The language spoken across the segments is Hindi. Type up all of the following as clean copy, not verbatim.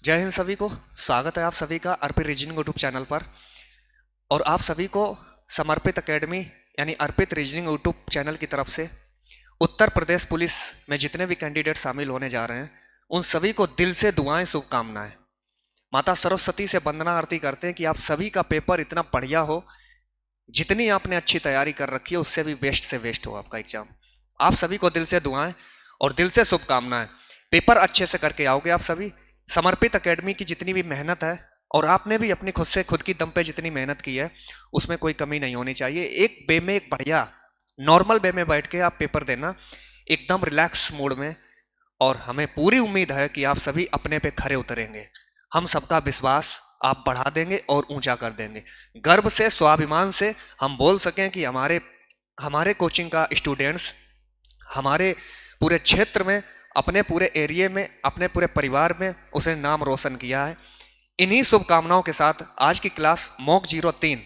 जय हिंद सभी को। स्वागत है आप सभी का अर्पित रीजनिंग यूट्यूब चैनल पर। और आप सभी को समर्पित एकेडमी यानी अर्पित रीजनिंग यूट्यूब चैनल की तरफ से उत्तर प्रदेश पुलिस में जितने भी कैंडिडेट शामिल होने जा रहे हैं उन सभी को दिल से दुआएं, शुभकामनाएं। माता सरस्वती से वंदना आरती करते हैं कि आप सभी का पेपर इतना बढ़िया हो, जितनी आपने अच्छी तैयारी कर रखी है उससे भी बेस्ट से बेस्ट हो आपका एग्जाम। आप सभी को दिल से दुआएं और दिल से शुभकामनाएं। पेपर अच्छे से करके आओगे आप सभी। समर्पित एकेडमी की जितनी भी मेहनत है और आपने भी अपनी खुद से खुद की दम पे जितनी मेहनत की है उसमें कोई कमी नहीं होनी चाहिए। एक वे में, एक बढ़िया नॉर्मल वे में बैठ के आप पेपर देना एकदम रिलैक्स मूड में। और हमें पूरी उम्मीद है कि आप सभी अपने पे खरे उतरेंगे। हम सबका विश्वास आप बढ़ा देंगे और ऊंचा कर देंगे। गर्व से, स्वाभिमान से हम बोल सकें कि हमारे हमारे कोचिंग का स्टूडेंट्स हमारे पूरे क्षेत्र में, अपने पूरे एरिया में, अपने पूरे परिवार में उसने नाम रोशन किया है। इन्हीं शुभकामनाओं के साथ आज की क्लास मॉक 03,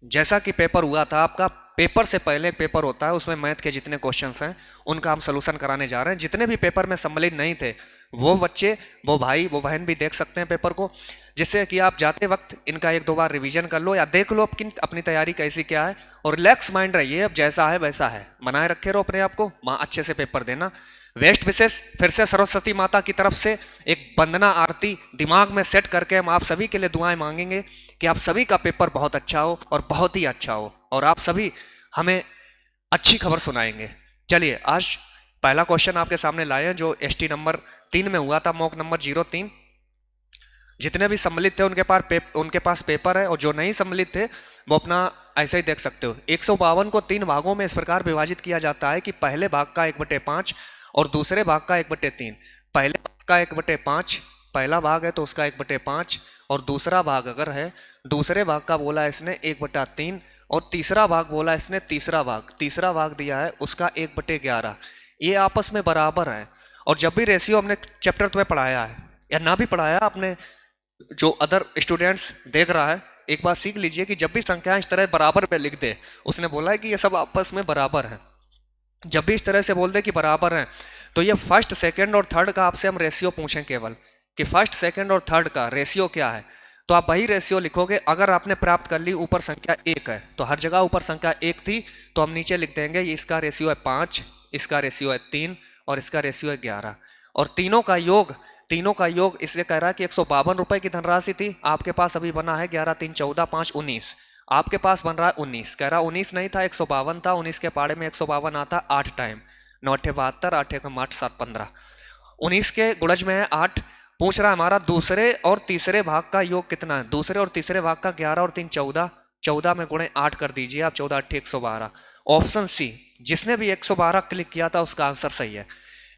जैसा कि पेपर हुआ था आपका, पेपर से पहले एक पेपर होता है उसमें मैथ के जितने क्वेश्चंस हैं उनका हम सलूशन कराने जा रहे हैं। जितने भी पेपर में सम्मिलित नहीं थे वो बच्चे, वो भाई, वो बहन भी देख सकते हैं पेपर को, जिससे कि आप जाते वक्त इनका एक दो बार रिवीजन कर लो या देख लो अपनी तैयारी कैसी क्या है। और रिलैक्स माइंड रहिए, अब जैसा है वैसा है, बनाए रखे रहो अपने आप को, वहाँ अच्छे से पेपर देना। वेस्ट विशेष फिर से सरस्वती माता की तरफ से एक वंदना आरती दिमाग में सेट करके हम आप सभी के लिए दुआएं मांगेंगे कि आप सभी का पेपर बहुत अच्छा हो और बहुत ही अच्छा हो और आप सभी हमें अच्छी खबर सुनाएंगे। चलिए आज पहला क्वेश्चन आपके सामने लाए हैं जो एसटी नंबर 3 में हुआ था, मॉक नंबर 03। जितने भी सम्मिलित थे उनके पास पेपर है और जो नहीं सम्मिलित थे वो अपना ऐसे ही देख सकते हो। 152 को 3 भागों में इस प्रकार विभाजित किया जाता है कि पहले भाग का 1/5 और दूसरे भाग का 1/3। पहले भाग का 1/5 पहला भाग है तो उसका 1/5, और दूसरा भाग अगर है, दूसरे भाग का बोला इसने 1/3, और तीसरा भाग बोला इसने तीसरा भाग दिया है उसका 1/11। ये आपस में बराबर है। और जब भी रेशियो हमने चैप्टर तुम्हें पढ़ाया है या ना भी पढ़ाया, आपने जो अदर स्टूडेंट्स देख रहा है एक बात सीख लीजिए कि जब भी संख्याएं इस तरह बराबर पे लिख दे, उसने बोला है कि ये सब आपस में बराबर है, जब भी इस तरह से बोल दे कि बराबर है तो ये फर्स्ट, सेकंड और थर्ड का आपसे हम रेशियो पूछें केवल कि फर्स्ट, सेकंड और थर्ड का रेशियो क्या है, तो आप वही रेशियो लिखोगे। अगर आपने प्राप्त कर ली ऊपर संख्या 1 है तो हर जगह ऊपर संख्या 1 थी तो हम नीचे लिख देंगे ये इसका रेशियो है 5, इसका रेशियो है 3 और इसका रेशियो है 11। और तीनों का योग इसलिए कह रहा है कि 152 रुपए की धनराशि थी, आपके पास अभी बना है 11 3 14 5 19, आपके पास बन रहा है 19। कह रहा 19 नहीं था, 152 था। 19 के पाड़े में 152 आता 8 टाइम, 9 8 72, 8 1 8 7 15। 19 के गुणज में है 8। पूछ रहा है हमारा दूसरे और तीसरे भाग का योग कितना है। दूसरे और तीसरे भाग का 11 और 3 14, 14 में गुणे 8 कर दीजिए आप, 14 8 112। ऑप्शन सी, जिसने भी 112 क्लिक किया था उसका आंसर सही है।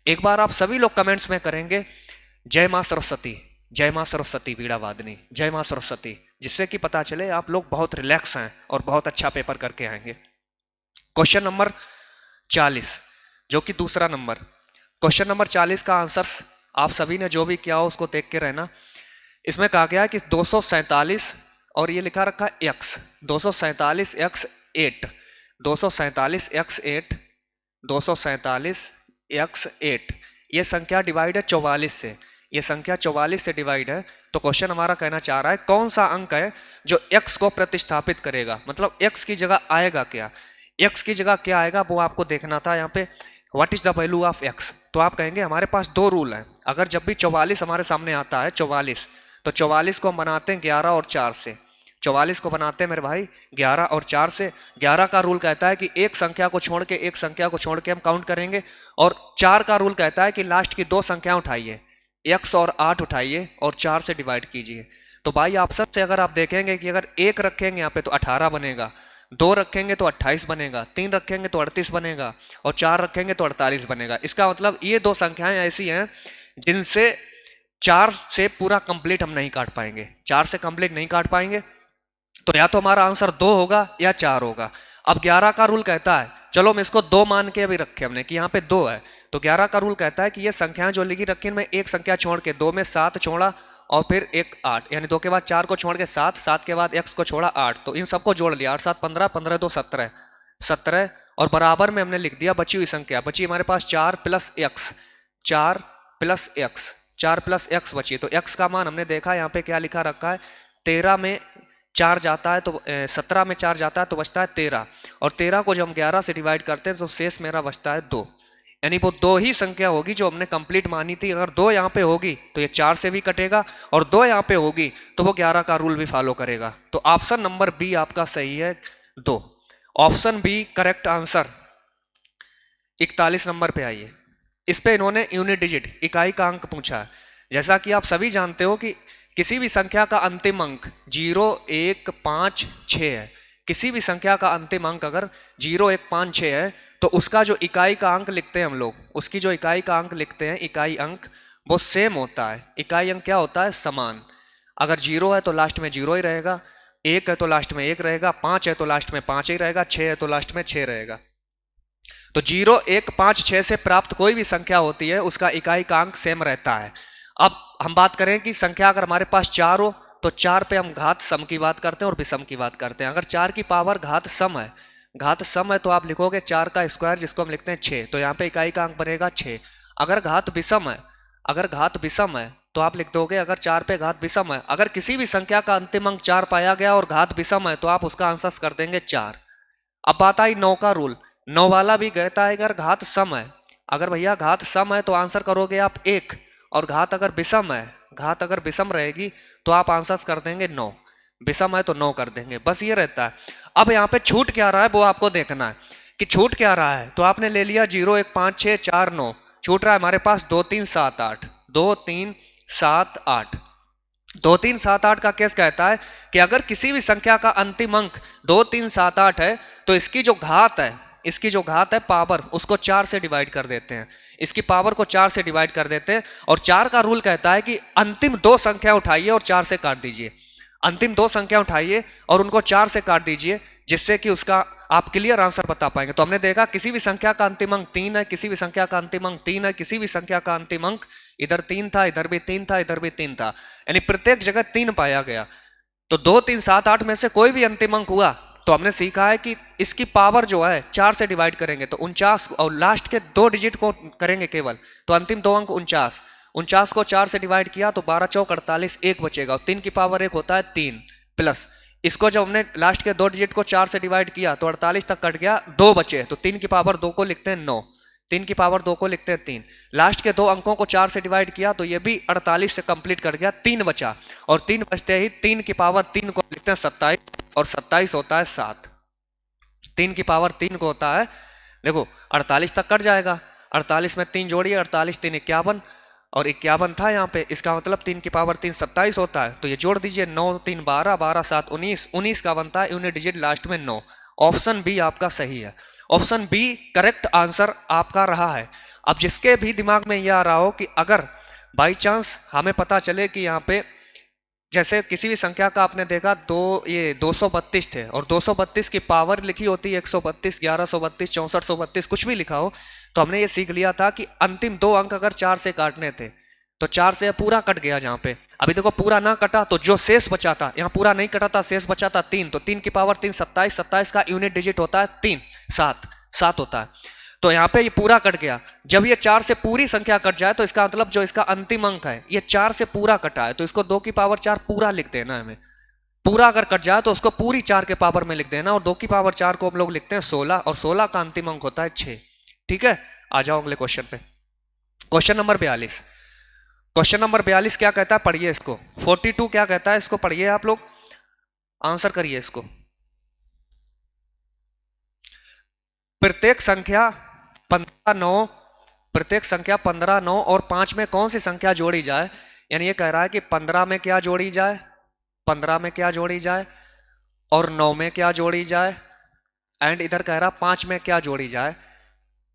एक बार आप सभी लोग कमेंट्स में करेंगे जय मां सरस्वती, जय मां सरस्वती वीणा वादनी, जय मां सरस्वती, जिससे कि पता चले आप लोग बहुत रिलैक्स हैं और बहुत अच्छा पेपर करके आएंगे। क्वेश्चन नंबर 40 जो कि दूसरा नंबर, क्वेश्चन नंबर 40 का आंसर आप सभी ने जो भी किया हो उसको देख के रहना। इसमें कहा गया है कि 247 और ये लिखा रखा x, 247 x 8, 247 x 8, 247 x 8, ये संख्या डिवाइड है 44 से, ये संख्या 44 से डिवाइड है। तो क्वेश्चन हमारा कहना चाह रहा है कौन सा अंक है जो x को प्रतिस्थापित करेगा, मतलब x की जगह आएगा क्या, x की जगह क्या आएगा वो आपको देखना था। यहाँ पे what is the value of x, तो आप कहेंगे हमारे पास 2 रूल हैं। अगर जब भी 44 हमारे सामने आता है 44, तो 44 को हम बनाते हैं 11 और 4 से, 44 को बनाते हैं मेरे भाई 11 और 4 से। 11 का रूल कहता है कि एक संख्या को छोड़ के हम काउंट करेंगे, और 4 का रूल कहता है कि लास्ट की 2 संख्या उठाइए, x और 8 उठाइए और 4 से डिवाइड कीजिए। तो भाई ऑप्शन से अगर आप देखेंगे कि अगर 1 रखेंगे यहाँ पे तो 18 बनेगा, 2 रखेंगे तो 28 बनेगा, 3 रखेंगे तो 38 बनेगा और 4 रखेंगे तो 48 बनेगा। इसका मतलब ये 2 संख्याएं ऐसी हैं जिनसे 4 से पूरा कंप्लीट हम नहीं काट पाएंगे, 4 से कंप्लीट नहीं काट पाएंगे, तो या तो हमारा आंसर 2 होगा या 4 होगा। अब 11 का रूल कहता है, चलो हम इसको 2 मान के अभी रखे हमने कि यहाँ पे 2 है, तो 11 का रूल कहता है कि ये संख्याएं जो लिखी रखी इनमें एक संख्या छोड़ के, 2 में 7 छोड़ा और फिर एक 8, यानी 2 के बाद 4 को छोड़ के 7, 7 के बाद x को छोड़ा 8, तो इन सबको जोड़ लिया, 8 7 15, 15 2 17, 17 और बराबर में हमने लिख दिया बची हुई संख्या, बची हमारे पास 4 plus x, 4 plus x, 4 plus x बची, तो एक्स का मान हमने देखा यहाँ पे क्या लिखा रखा है, 13 में 4 जाता है तो 17 में 4 जाता है तो बचता है 13, और 13 को जब हम 11 से डिवाइड करते हैं तो शेष मेरा बचता है 2। यानी वो 2 ही संख्या होगी जो हमने कंप्लीट मानी थी। अगर 2 यहाँ पे होगी तो ये 4 से भी कटेगा, और 2 यहाँ पे होगी तो वो 11 का रूल भी फॉलो करेगा। तो ऑप्शन नंबर बी आपका सही है, 2। Option B correct answer. 41 number पे आइए। इस पे इन्होंने यूनिट डिजिट, इकाई का अंक पूछा है। जैसा कि आप सभी जानते हो कि किसी भी संख्या का अंतिम अंक 0, 1, 5, 6 है। किसी भी संख्या का अंतिम अंक अगर 0, 1, 5, 6 है तो उसका जो इकाई का अंक लिखते हैं हम लोग, उसकी जो इकाई का अंक लिखते हैं, इकाई अंक, वो सेम होता है। इकाई अंक क्या होता है, समान। अगर 0 है तो लास्ट में 0 ही रहेगा, 1 है तो लास्ट में 1 रहेगा, 5 है तो लास्ट में 5 ही रहेगा, 6 है तो लास्ट में 6 रहेगा। तो 0, 1, 5, 6 से प्राप्त कोई भी संख्या होती है उसका इकाई का अंक सेम रहता है। अब हम बात करें कि संख्या अगर हमारे पास 4 हो तो 4 पे हम घात सम की बात करते हैं और विषम की बात करते हैं। अगर 4 की पावर घात सम है तो आप लिखोगे 4 का स्क्वायर, जिसको हम लिखते हैं 6, तो यहाँ पे इकाई का अंक बनेगा 6। अगर घात विषम है तो आप लिख दोगे, अगर 4 पे घात विषम है, अगर किसी भी संख्या का अंतिम अंक 4 पाया गया और घात विषम है तो आप उसका आंसर कर देंगे 4। अब बात आई 9 का रूल। 9 वाला भी कहता है अगर घात सम है, अगर भैया घात सम है तो आंसर करोगे आप 1, और घात अगर विषम रहेगी तो आप आंसर कर देंगे 9। विषम है तो 9 कर देंगे, बस ये रहता है। अब यहाँ पे छूट क्या रहा है वो आपको देखना है कि छूट क्या रहा है। तो आपने ले लिया 0, 1, 5, 6, 4, 9, छूट रहा है हमारे पास 2, 3, 7, 8। 2, 3, 7, 8। 2, 3, 7, 8 का केस कहता है कि अगर किसी भी संख्या का अंतिम अंक 2, 3, 7, 8 है तो इसकी जो घात है पावर, उसको 4 से डिवाइड कर देते हैं। इसकी पावर को 4 से डिवाइड कर देते हैं, और 4 का रूल कहता है कि अंतिम 2 संख्या उठाइए और 4 से काट दीजिए। अंतिम 2 संख्या उठाइए और उनको 4 से काट दीजिए, जिससे कि उसका आप क्लियर आंसर बता पाएंगे। तो हमने देखा किसी भी संख्या का अंतिम अंक 3 है, किसी भी संख्या का अंतिम अंक 3 है, किसी भी संख्या का अंतिम अंक इधर 3 था, इधर भी 3 था, इधर भी 3 था, यानी प्रत्येक जगह 3 पाया गया। तो 2, 3, 7, 8 में से कोई भी अंतिम अंक हुआ तो हमने सीखा है कि इसकी पावर जो है 4 से डिवाइड करेंगे तो 49, और लास्ट के 2 डिजिट को करेंगे केवल, तो अंतिम 2 अंक 49 को 4 से डिवाइड किया तो 12, 4, 48, 1 बचेगा, और 3 की पावर 1 होता है 3, प्लस इसको जब हमने लास्ट के 2 डिजिट को 4 से डिवाइड किया तो 48 तक कट गया, 2 बचे, तो 3 की पावर 2 को लिखते हैं 9, 3 की पावर 2 को लिखते हैं 3। लास्ट के 2 अंकों को 4 से डिवाइड किया तो ये भी 48 से कंप्लीट कर गया, 3 बचा, और 3 बचते ही 3 की पावर 3 को लिखते हैं 27, और 27 होता है 7। 3 की पावर 3 को होता है, देखो 48 तक कट जाएगा, 48 में 3 जोड़िए, 48, 3, 51, और 51 था यहाँ पे, इसका मतलब 3 की पावर 3 27 होता है, तो ये जोड़ दीजिए, 9, 3, 12, 12, 7, 19, 19 का बनता है यूनिट डिजिट लास्ट में 9। ऑप्शन बी आपका सही है। ऑप्शन बी करेक्ट आंसर आपका रहा है। अब जिसके भी दिमाग में यह आ रहा हो कि अगर बाई चांस हमें पता चले कि यहाँ पे जैसे किसी भी संख्या का आपने देखा 232 थे, और 232 की पावर लिखी होती है 132, 1132, 6432, कुछ भी लिखा हो, तो हमने ये सीख लिया था कि अंतिम 2 अंक अगर 4 से काटने थे तो 4 से पूरा कट गया। जहाँ पे अभी देखो पूरा ना कटा तो जो शेष बचा था, यहाँ पूरा नहीं कटा था, शेष बचा था 3, तो 3 की पावर 3 27, 27 का यूनिट डिजिट होता है 3, 7 होता है, तो यहाँ पे ये पूरा कट गया। जब ये 4 से पूरी संख्या कट जाए तो इसका मतलब जो इसका अंतिम अंक है ये 4 से पूरा कटा है, तो इसको 2 की पावर 4 पूरा लिख देना। हमें पूरा अगर कट जाए तो उसको पूरी 4 के पावर में लिख देना, और 2 की पावर 4 को हम लोग लिखते हैं 16, और 16 का अंतिम अंक होता है 6। ठीक है, आ जाओ अगले क्वेश्चन पे। Question number 42। क्वेश्चन नंबर 42 क्या कहता है, पढ़िए इसको। 42 क्या कहता है, इसको पढ़िए आप लोग, आंसर करिए इसको। प्रत्येक संख्या 15, 9 और 5 में कौन सी संख्या जोड़ी जाए। यानी ये कह रहा है कि 15 में क्या जोड़ी जाए, 15 में क्या जोड़ी जाए, और 9 में क्या जोड़ी जाए, एंड इधर कह रहा 5 में क्या जोड़ी जाए,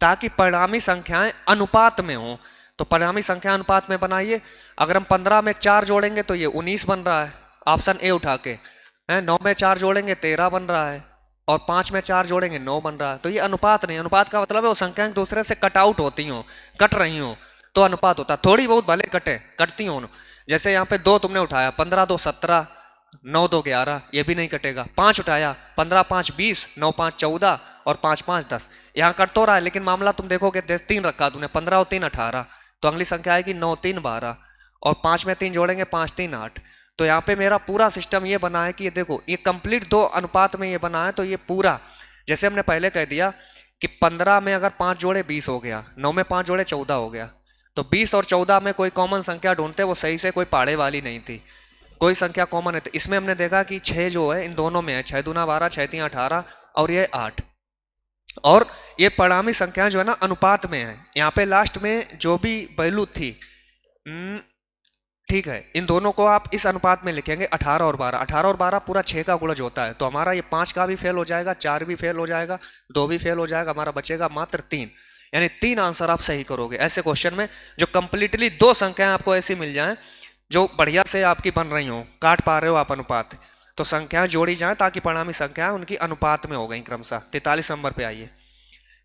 ताकि परिणामी संख्याएं अनुपात में हो। तो परिणामी संख्या अनुपात में बनाइए। अगर हम 15 में 4 जोड़ेंगे तो ये 19 बन रहा है, ऑप्शन ए उठा के। 9 में 4 जोड़ेंगे 13 बन रहा है, और 5 में 4 जोड़ेंगे 9 बन रहा है। तो ये अनुपात नहीं, अनुपात का मतलब है वो संख्याएं दूसरे से कट आउट होती हो, कट रही हो, तो अनुपात होता है। थोड़ी बहुत भले कटती हो, जैसे यहाँ पे 2 तुमने उठाया, 15, 2, 17, 9, 2, 11, ये भी नहीं कटेगा। 5 उठाया, 15, 5, 20, 9, 5, 14, और 5, 5, 10, यहाँ कट तो रहा है, लेकिन मामला तुम देखोगे 3 रखा तुमने, 15 और 3 18, तो अगली संख्या आएगी 9, 3, 12, और 5 में 3 जोड़ेंगे, 5 3 8। तो यहाँ पे मेरा पूरा सिस्टम ये बना है कि ये देखो, ये कंप्लीट 2 अनुपात में ये बना है। तो ये पूरा, जैसे हमने पहले कह दिया कि 15 में अगर 5 जोड़े 20 हो गया, 9 में 5 जोड़े 14 हो गया। तो 20 और 14 में कोई कॉमन संख्या ढूंढते, वो सही से कोई पाड़े वाली नहीं थी, कोई संख्या कॉमन है। तो इसमें हमने देखा कि 6 जो है इन दोनों में है, 6 दूना 12, 6 3 18 और ये 8। और ये परिणामी संख्याएं जो है ना अनुपात में है। यहाँ पे लास्ट में जो भी वैल्यू थी, ठीक है, इन दोनों को आप इस अनुपात में लिखेंगे 18 और 12। 18 और 12 पूरा 6 का गुणज होता है। तो हमारा ये 5 का भी फेल हो जाएगा, 4 भी फेल हो जाएगा, 2 भी फेल हो जाएगा, हमारा बचेगा मात्र 3। यानी 3 आंसर आप सही करोगे ऐसे क्वेश्चन में, जो कंप्लीटली 2 संख्याएं आपको ऐसी मिल जाएं जो बढ़िया से आपकी बन रही हो, काट पा रहे हो आप अनुपात। तो संख्याएं जोड़ी जाएं ताकि परिणामी संख्याएं उनकी अनुपात में हो गई क्रमशः। 43 नंबर पे आइए।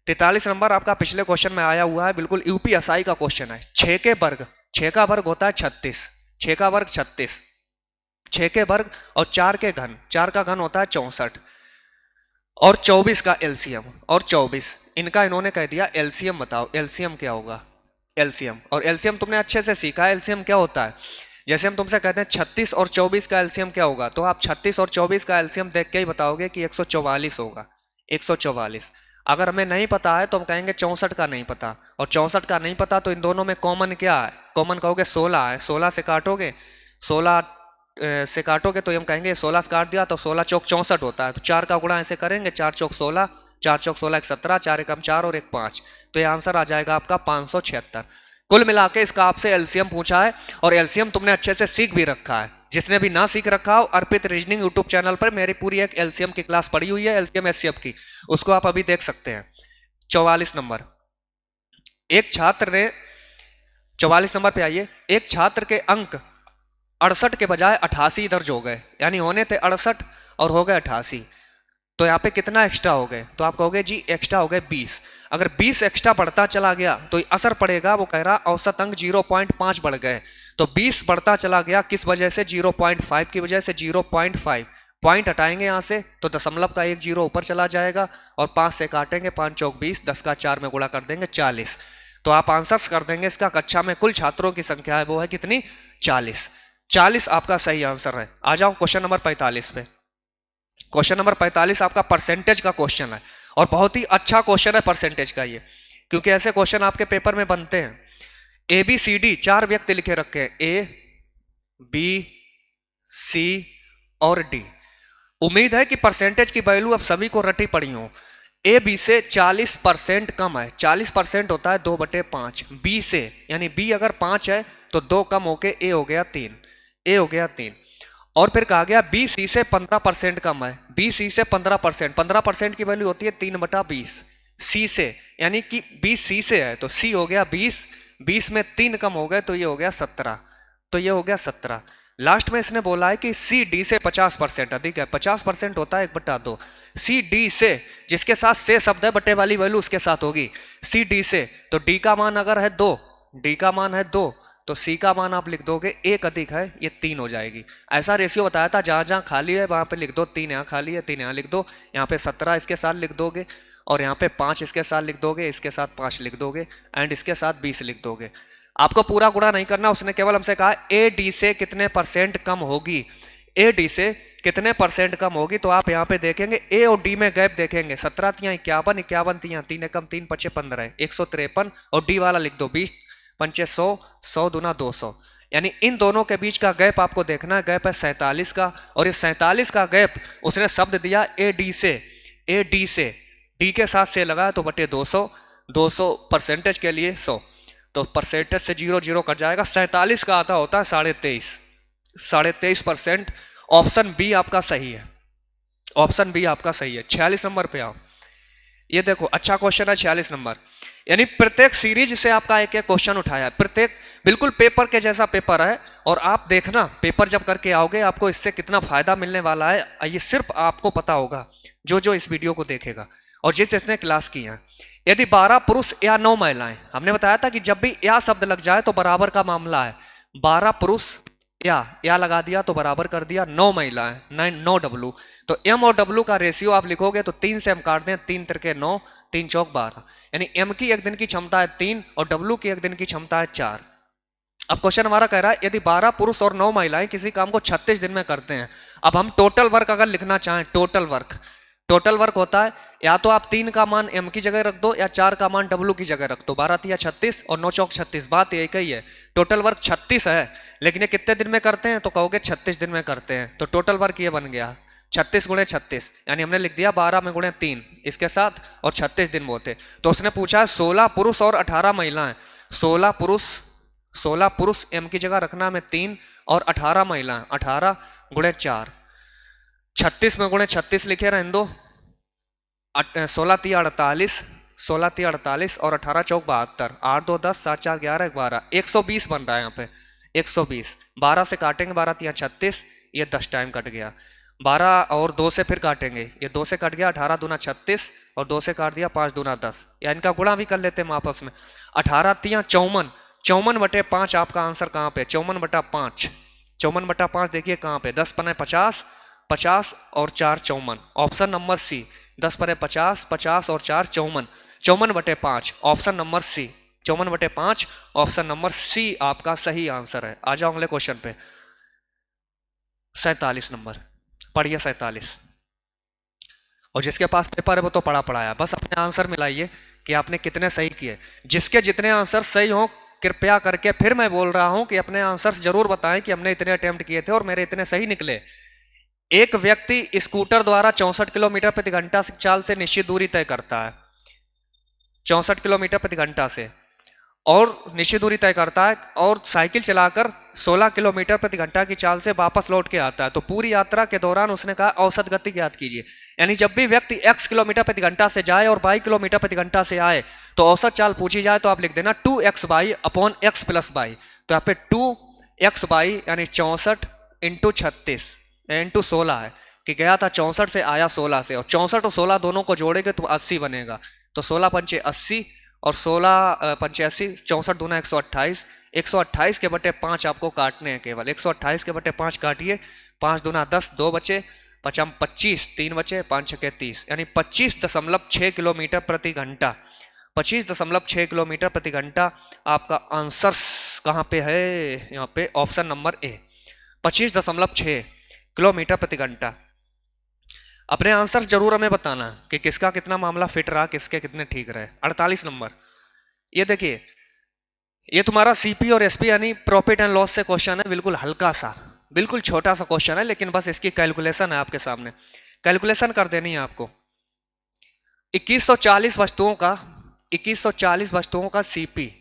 43 नंबर आपका पिछले क्वेश्चन में आया हुआ है, बिल्कुल यूपीएसआई का क्वेश्चन है। 6 के वर्ग, 6 का वर्ग होता है 36, 6 का वर्ग 36, 6 के वर्ग और 4 के घन, 4 का घन होता है 64, और 24 का एलसीएम, और 24 इनका इन्होंने कह दिया एलसीएम बताओ, एलसीएम क्या होगा। एलसीएम, और एलसीएम तुमने अच्छे से सीखा है एलसीएम क्या होता है। जैसे हम तुमसे कहते हैं 36 और 24 का एलसीएम क्या होगा, तो आप 36 और 24 का एलसीएम देख के ही बताओगे कि 144 होगा, 144। अगर हमें नहीं पता है तो हम कहेंगे 64 का नहीं पता, और 64 का नहीं पता तो इन दोनों में कॉमन क्या है, कॉमन कहोगे 16 है, 16 से काटोगे, 16 से काटोगे तो हम कहेंगे 16 से काट दिया तो 16 चौक 64 होता है। तो 4 का गुणा ऐसे करेंगे, 4 चौक 16, 4 चौक 16 1 17, 4 एकम 4 और 1 5। तो ये आंसर आ जाएगा आपका 576। कुल मिला के इसका आपसे एलसीएम पूछा है, और एलसीएम तुमने अच्छे से सीख भी रखा है। जिसने भी ना सीख रखा हो, अर्पित रीजनिंग यूट्यूब चैनल पर मेरी पूरी एक एलसीएम की क्लास पड़ी हुई है, एलसीएम एचसीएफ की, उसको आप अभी देख सकते हैं। 44 नंबर, एक छात्र ने, 44 नंबर पे आइए, एक छात्र के अंक 68 के बजाय 88 दर्ज हो गए, यानी होने थे 68 और हो गए 88। तो यहाँ पे कितना एक्स्ट्रा हो गए, तो आप कहोगे जी एक्स्ट्रा हो गए 20। अगर 20 एक्स्ट्रा बढ़ता चला गया तो असर पड़ेगा, वो कह रहा औसत अंक 0.5 बढ़ गए। तो 20 बढ़ता चला गया किस वजह से, 0.5 की वजह से। 0.5 पॉइंट हटाएंगे यहाँ से तो दशमलव का 1 जीरो ऊपर चला जाएगा, और 5 से काटेंगे, 5 चौक 20, 10 का 4 में गुणा कर देंगे 40। तो आप आंसर्स कर देंगे इसका। कक्षा में कुल छात्रों की संख्या है वो है कितनी, 40। 40 आपका सही आंसर है। आ जाओ क्वेश्चन नंबर 45 पे। क्वेश्चन नंबर 45 आपका परसेंटेज का क्वेश्चन है, और बहुत ही अच्छा क्वेश्चन है परसेंटेज का ये, क्योंकि ऐसे क्वेश्चन आपके पेपर में बनते हैं। ए बी सी डी 4 व्यक्ति लिखे रखे हैं, ए बी सी और डी। उम्मीद है कि परसेंटेज की वैल्यू अब सभी को रटी पड़ी हो। ए बी से 40% कम है, 40% होता है 2/5। बी से, यानी बी अगर 5 है तो 2 कम होके ए हो गया 3, ए हो गया 3। और फिर कहा गया बी सी से 15% कम है, बी सी से 15%, 15% की वैल्यू होती है 3/20। सी से, यानी कि बी सी से है तो सी हो गया 20, 20 में 3 कम हो गए तो ये हो गया 17, तो ये हो गया 17। लास्ट में इसने बोला है कि सी डी से 50% अधिक है, 50% होता है 1/2। सी डी से, जिसके साथ से शब्द है बटे वाली वैल्यू उसके साथ होगी, सी डी से, तो डी का मान अगर है 2, डी का मान है 2, तो सी का मान आप लिख दोगे 1 अधिक है, ये 3 हो जाएगी। ऐसा रेशियो बताया था, जहां जहां खाली है वहां पे लिख दो 3, यहाँ खाली है 3 यहाँ लिख दो, यहाँ पे 17 इसके साथ लिख दोगे, और यहाँ पे 5 इसके साथ लिख दोगे, इसके साथ 5 लिख दोगे, एंड इसके साथ 20 लिख दोगे। आपको पूरा गुणा नहीं करना, उसने केवल हमसे कहा ए डी से कितने % कम होगी, ए डी से कितने % कम होगी। तो आप यहाँ पे देखेंगे ए और डी में गैप देखेंगे, 17 तियां 51, 51 तियां 3 एकम 3 पचे 15, 153, और डी वाला लिख दो 20 पंचे 100, 100 दूना 200, यानी इन दोनों के बीच का गैप आपको देखना है, गैप है 47 का। और इस 47 का गैप उसने शब्द दिया ए डी से, ए डी से, डी के साथ से लगाया तो बटे 200, 200 परसेंटेज के लिए 100, तो परसेंटेज से 0 0 कट जाएगा। 47 का आता होता है 23.5, 23.5%। ऑप्शन बी आपका सही है, ऑप्शन बी आपका सही है। 46 नंबर पे आओ, ये देखो अच्छा क्वेश्चन है 46 नंबर, यानी प्रत्येक सीरीज से आपका एक एक क्वेश्चन उठाया है, प्रत्येक बिल्कुल पेपर के जैसा पेपर है। और आप देखना पेपर जब करके आओगे आपको इससे कितना फायदा मिलने वाला है, ये सिर्फ आपको पता होगा जो जो इस वीडियो को देखेगा और जिस जिसने क्लास की है। यदि 12 पुरुष या 9 महिलाएं, हमने बताया था कि जब भी या शब्द लग जाए तो बराबर का मामला है। 12 पुरुष या लगा दिया तो बराबर कर दिया, 9 महिलाएं, 9 डब्लू, तो एम और डब्लू का रेशियो आप लिखोगे तो 3 से हम काट दें, 3 तिरके 9, 3 चौक 12, यानी एम की एक दिन की क्षमता है 3 और डब्लू की एक दिन की क्षमता है 4। अब क्वेश्चन हमारा कह रहा है यदि 12 पुरुष और 9 महिलाएं किसी काम को 36 दिन में करते हैं। अब हम टोटल वर्क अगर लिखना चाहें, टोटल वर्क होता है या तो आप 3 का मान m की जगह रख दो या 4 का मान w की जगह रख दो। 12 तिया 36 और 9 चौक 36, बात एक ही है। टोटल वर्क 36 है, लेकिन ये कितने दिन में करते हैं, तो कहोगे 36 दिन में करते हैं। तो टोटल वर्क ये बन गया 36 गुणे 36, यानी हमने लिख दिया 12 में गुणे 3 इसके साथ, और 36 दिन वो थे। तो उसने पूछा 16 पुरुष और 18 महिलाएं। 16 पुरुष m की जगह रखना में 3 और 18 महिलाएं, 18 गुणे 4, 36 में गुणे 36 लिखे रहने दो। 16 तिया 48, 16 तिया 48 और 18 चौक 72, 8 2 10, 7 4 11 12, 120 बन रहा है यहाँ पे 120। 12 से काटेंगे, 12 तिया 36, ये 10 टाइम कट गया। 12 और 2 से फिर काटेंगे, ये 2 से कट गया, 18 दूना 36 और 2 से काट दिया 5 दूना 10, या इनका गुणा भी कर लेते हैं आपस में। 18 तिया 54, 54 बटे 5 आपका आंसर कहाँ पे, 54 बटा 5, 54 बटा 5 देखिए कहाँ पे, 10 पने 50, 50 और 4 54, ऑप्शन नंबर सी। 10 पने 50, 50 और 4 54, 54 बटे 5 ऑप्शन नंबर सी, 54 बटे 5 ऑप्शन नंबर सी आपका सही आंसर है। आ जाओ अगले क्वेश्चन पे, 47 नंबर पढ़िए 47। और जिसके पास पेपर है वो तो पढ़ा पढ़ाया, बस अपने आंसर मिलाइए कि आपने कितने सही किए। जिसके जितने आंसर सही हो कृपया करके, फिर मैं बोल रहा हूं कि अपने आंसर जरूर बताएं कि हमने इतने अटेम्प्ट किए थे और मेरे इतने सही निकले। एक व्यक्ति स्कूटर द्वारा 64 किलोमीटर प्रति घंटा चाल से निश्चित दूरी तय करता है, 64 किलोमीटर प्रति घंटा से, और निश्चित दूरी तय करता है, और साइकिल चलाकर 16 किलोमीटर प्रति घंटा की चाल से वापस लौट के आता है। तो पूरी यात्रा के दौरान उसने कहा औसत गति ज्ञात कीजिए। यानी जब भी व्यक्ति x किलोमीटर प्रति घंटा से जाए और y किलोमीटर प्रति घंटा से आए तो औसत चाल पूछी जाए तो आप लिख देना 2x by upon x plus by. तो यहाँ पे 2x बाई यानी 64 इंटू 36 इंटू 16 है कि गया था 64 से आया 16 से, और 64 और 16 दोनों को जोड़ेंगे तो 80 बनेगा। तो 16 पंचे 80 और 16 पंचे 80, 64 दूना 128, 128 के बटे 5 आपको काटने हैं केवल, 128 के बटे 5 काटिए, 5 दूना 10, 2 बचे, 5 25, 3 बचे, 5 छके 30, यानी 25.6 किलोमीटर प्रति घंटा, 25.6 किलोमीटर प्रति घंटा आपका आंसर कहाँ पे है, यहाँ पे ऑप्शन नंबर ए, 25.6 किलोमीटर प्रति घंटा। अपने आंसर जरूर हमें बताना कि किसका कितना मामला फिट रहा, किसके कितने ठीक रहे। 48 नंबर, ये देखिए, ये तुम्हारा सीपी और एसपी यानी प्रॉफिट एंड लॉस से क्वेश्चन है, बिल्कुल हल्का सा, बिल्कुल छोटा सा क्वेश्चन है, लेकिन बस इसकी कैलकुलेशन है आपके सामने, कैलकुलेशन कर देनी है आपको। 2140 वस्तुओं का सीपी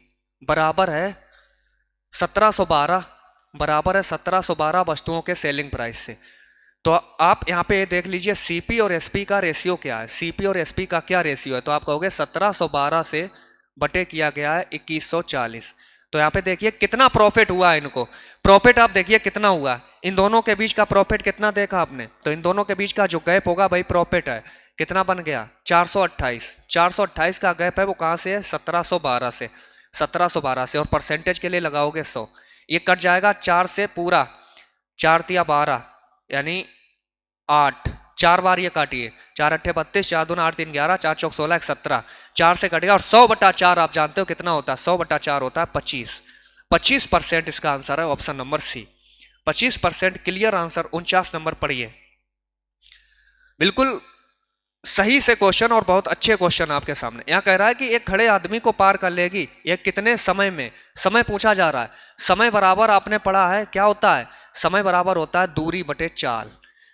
बराबर है 1712, बराबर है 1712 वस्तुओं के सेलिंग प्राइस से। तो आप यहाँ पे देख लीजिए सीपी और एसपी का रेशियो क्या है, सीपी और एसपी का क्या रेशियो है, तो आप कहोगे 1712 से बटे किया गया है 2140। तो यहाँ पे देखिए कितना प्रॉफिट हुआ है इनको, प्रॉफिट आप देखिए कितना हुआ, इन दोनों के बीच का प्रॉफिट कितना देखा आपने, तो इन दोनों के बीच का जो गैप होगा भाई प्रॉफिट है, कितना बन गया 428, 428 का गैप है वो कहाँ से है 1712 से, 1712 से, और परसेंटेज के लिए लगाओगे 100, ये कट जाएगा 4 से पूरा, 4 तिया 12 यानी 8, 4 बार ये काटिए, 4 अट्ठे 32, 4 दूना 8 3 11, 4 चौक 16 17, 4 से कटेगा, और 100 बटा 4 आप जानते हो कितना होता है, 100 बटा 4 होता है 25, 25% इसका आंसर है option number C, 25% clear answer. 49 number पढ़िए, बिल्कुल सही से क्वेश्चन और बहुत अच्छे क्वेश्चन आपके सामने। यहाँ कह रहा है कि एक खड़े आदमी को पार कर लेगी ये कितने समय में, समय पूछा जा रहा है, समय बराबर आपने पढ़ा है क्या होता है, समय बराबर होता है दूरी बटे चाल,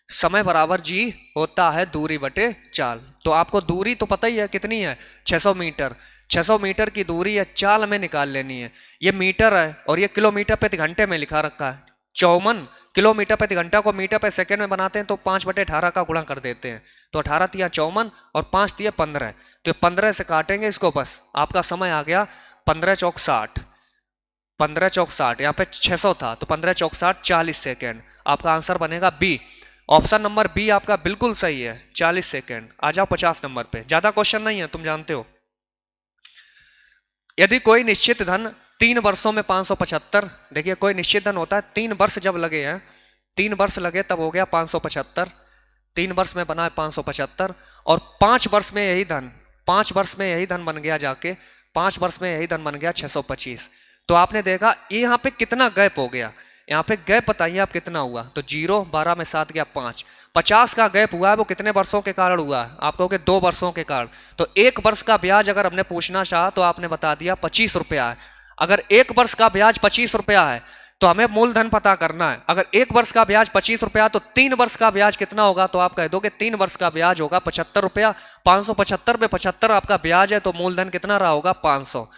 समय बराबर जी होता है दूरी बटे चाल। तो आपको दूरी तो पता ही है कितनी है 600 मीटर, 600 मीटर की दूरी है, चाल हमें निकाल लेनी है, ये मीटर है और ये किलोमीटर प्रति घंटे में लिखा रखा है, 54 किलोमीटर प्रति घंटा को मीटर प्रति सेकंड में बनाते हैं तो 5/18 का गुणा कर देते हैं, तो 18 तिया 54 और 5 तिया 15, तो 15 से काटेंगे इसको, बस आपका समय आ गया 15 चौक 60, 15 चौक 60, यहाँ पे 600 था तो 15 चौक 60 40 सेकेंड, आपका आंसर बनेगा बी, ऑप्शन नंबर बी आपका बिल्कुल सही है 40 सेकेंड। आ जाओ 50 नंबर पे, ज्यादा क्वेश्चन नहीं है तुम जानते हो। यदि कोई निश्चित धन 3 वर्षों में 575, देखिए कोई निश्चित धन होता है 3 वर्ष जब लगे हैं, 3 वर्ष लगे तब हो गया 575, 3 वर्ष में बना है 575, और 5 वर्ष में यही धन, 5 वर्ष में यही धन बन गया जाके, 5 वर्ष में यही धन बन गया 625, तो आपने देखा ये यहाँ पे कितना गैप हो गया, यहाँ पे गैप बताइए आप कितना हुआ, तो 0, 12 में 7 गया 5, 50 का गैप हुआ है, वो कितने वर्षों के कारण हुआ है, आप कहोगे 2 वर्षों के कारण। तो 1 वर्ष का ब्याज अगर हमने पूछना चाहा तो आपने बता दिया 25 रुपया है। अगर 1 वर्ष का ब्याज 25 रुपया है तो हमें मूलधन पता करना है। अगर 1 वर्ष का ब्याज 25 रुपया तो 3 वर्ष का ब्याज कितना होगा, तो आप कह दोगे 3 वर्ष का ब्याज होगा 75 रुपया। 575 में 75 आपका ब्याज है, तो मूलधन कितना रहा होगा 500।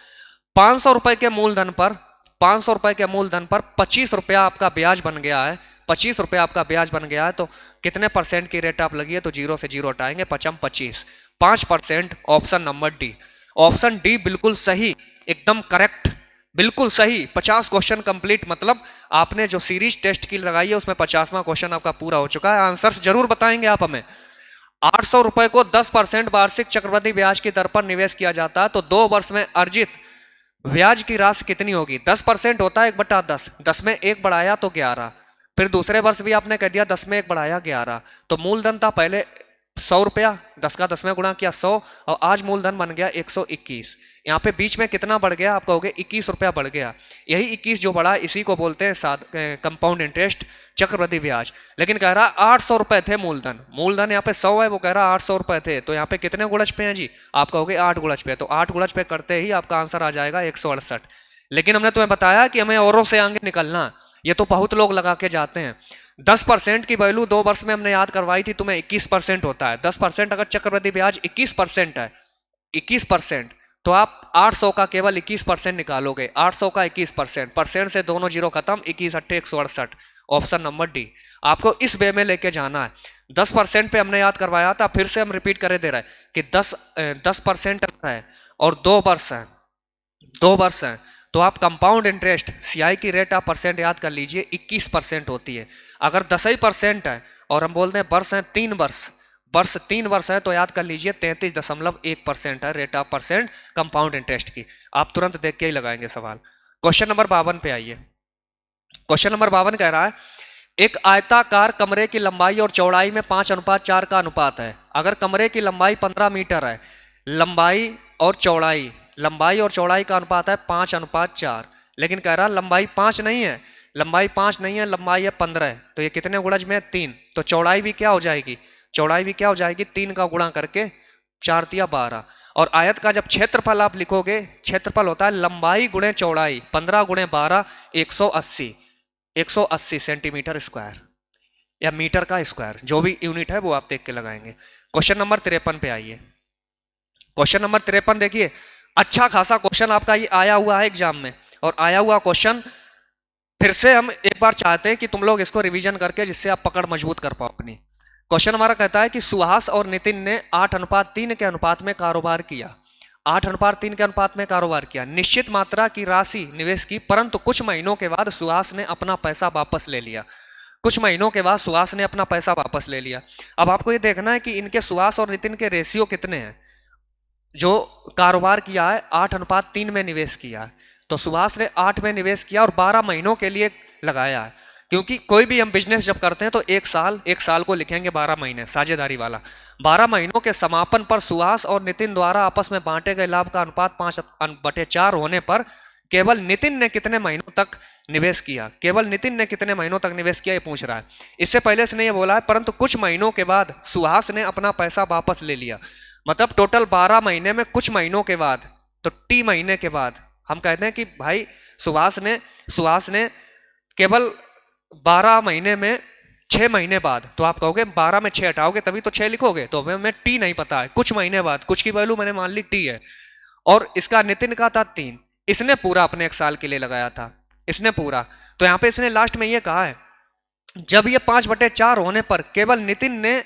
500 रुपए के मूलधन पर 500 रुपए के मूलधन पर 25 रुपया आपका ब्याज बन गया है। 25 रुपया आपका ब्याज बन गया है, तो कितने परसेंट की रेट आप लगी है, तो 0 से 0 हटाएंगे, 25 5%। Option number D, option D बिल्कुल सही, एकदम करेक्ट, बिल्कुल सही। 50 क्वेश्चन कंप्लीट, मतलब आपने जो सीरीज टेस्ट की लगाई है उसमें 50वां क्वेश्चन आपका पूरा हो चुका है। आंसर्स जरूर बताएंगे आप हमें। 800 रुपए को 10% वार्षिक चक्रवृद्धि ब्याज की दर पर निवेश किया जाता है, तो 2 वर्ष में अर्जित ब्याज की राशि कितनी होगी। 10% होता है 1/10, 10 में 1 बढ़ाया तो 11, फिर दूसरे वर्ष भी आपने कह दिया 10 में 1 बढ़ाया 11, तो मूलधन था पहले 100 रुपया, 10 का 10 में गुणा किया 100, और आज मूलधन बन गया 121। यहाँ पे बीच में कितना बढ़ गया, आप कहोगे 21 रुपया बढ़ गया। यही 21 जो बढ़ा इसी को बोलते हैं कंपाउंड इंटरेस्ट, चक्रवृद्धि ब्याज। लेकिन कह रहा 800 रुपए थे मूलधन, मूलधन यहाँ पे 100 है, वो कह रहा 800 रुपए थे, तो यहाँ पे कितने गुणज पे हैं जी, आप कहोगे 8 गुणज पे, तो 8 गुणज पे करते ही आपका आंसर आ जाएगा 168। लेकिन हमने तुम्हें बताया कि हमें औरों से आगे निकलना, ये तो बहुत लोग लगा के जाते हैं। 10% की वैल्यू 2 वर्ष में हमने याद करवाई थी, तुम्हें 21% होता है। 10% अगर चक्रवृद्धि ब्याज 21% है, 21%, तो आप 800 का केवल 21% निकालोगे। 800 का 21%, परसेंट से दोनों जीरो खत्म, 21 अट्ठे 168। ऑप्शन नंबर डी, आपको इस वे में लेके जाना है। 10% पे हमने याद करवाया था, फिर से हम रिपीट करे दे रहे हैं कि 10% है और 2 वर्ष है, 2 वर्ष है, तो आप कंपाउंड इंटरेस्ट सीआई की रेट आप परसेंट याद कर लीजिए, 21% होती है। अगर 10% है और हम बोलते हैं वर्ष है 3 वर्ष, वर्ष 3 वर्ष है, तो याद कर लीजिए 33.1% है rate of percent compound interest की। आप तुरंत देख के ही लगाएंगे सवाल। क्वेश्चन नंबर 52 पे आइए। क्वेश्चन नंबर 52 कह रहा है, एक आयताकार कमरे की लंबाई और चौड़ाई में 5:4 का अनुपात है। अगर कमरे की लंबाई 15 मीटर है, लंबाई और चौड़ाई का अनुपात है 5:4, लेकिन कह रहा लंबाई 5 नहीं है, लंबाई 5 नहीं है, लंबाई है 15 है, तो ये कितने गुणज में 3, तो चौड़ाई भी क्या हो जाएगी, चौड़ाई भी क्या हो जाएगी, 3 का गुणा करके 4 तिया 12। और आयत का जब क्षेत्रफल आप लिखोगे, क्षेत्रफल होता है लंबाई गुणे चौड़ाई, 15 गुणे 12 180 सेंटीमीटर स्क्वायर या मीटर का स्क्वायर, जो भी यूनिट है वो आप देख के लगाएंगे। क्वेश्चन नंबर 53 पे आइए। क्वेश्चन नंबर 53 देखिए, अच्छा खासा क्वेश्चन आपका ये आया हुआ है एग्जाम में, और आया हुआ क्वेश्चन फिर से हम एक बार चाहते हैं कि तुम लोग इसको रिवीजन करके, जिससे आप पकड़ मजबूत कर पाओ अपनी। क्वेश्चन हमारा कहता है कि सुहास और नितिन ने 8:3 के अनुपात में कारोबार किया, 8:3 के अनुपात में कारोबार किया, निश्चित मात्रा की राशि निवेश की, परंतु कुछ महीनों के बाद सुहास ने अपना पैसा वापस ले लिया। कुछ महीनों के बाद सुहास ने अपना पैसा वापस ले लिया। अब आपको ये देखना है कि इनके सुहास और नितिन के रेशियो कितने हैं। जो कारोबार किया है 8:3 में निवेश किया है, तो सुहास ने 8 में निवेश किया और 12 महीनों के लिए लगाया है। क्योंकि कोई भी हम बिजनेस जब करते हैं तो एक साल को लिखेंगे 12 महीने, साझेदारी वाला। 12 महीनों के समापन पर सुहास और नितिन द्वारा आपस में बांटे गए लाभ का अनुपात 5/4 होने पर केवल नितिन ने कितने महीनों तक निवेश किया, केवल नितिन ने कितने महीनों तक निवेश किया ये पूछ रहा है। इससे पहले इसने ये बोला है परंतु कुछ महीनों के बाद सुहास ने अपना पैसा वापस ले लिया, मतलब टोटल 12 महीने में कुछ महीनों के बाद, तो टी महीने के बाद हम कहते हैं कि भाई सुहास ने केवल 12 महीने में 6 महीने बाद, तो आप कहोगे 12 में 6 हटाओगे तभी तो 6 लिखोगे, तो हमें टी नहीं पता है, कुछ महीने बाद, कुछ की वैल्यू मैंने मान ली टी है, और इसका नितिन का था 3, इसने पूरा अपने 1 साल के लिए लगाया था, इसने पूरा। तो यहां पे इसने लास्ट में ये कहा है जब ये 5/4 होने पर केवल नितिन ने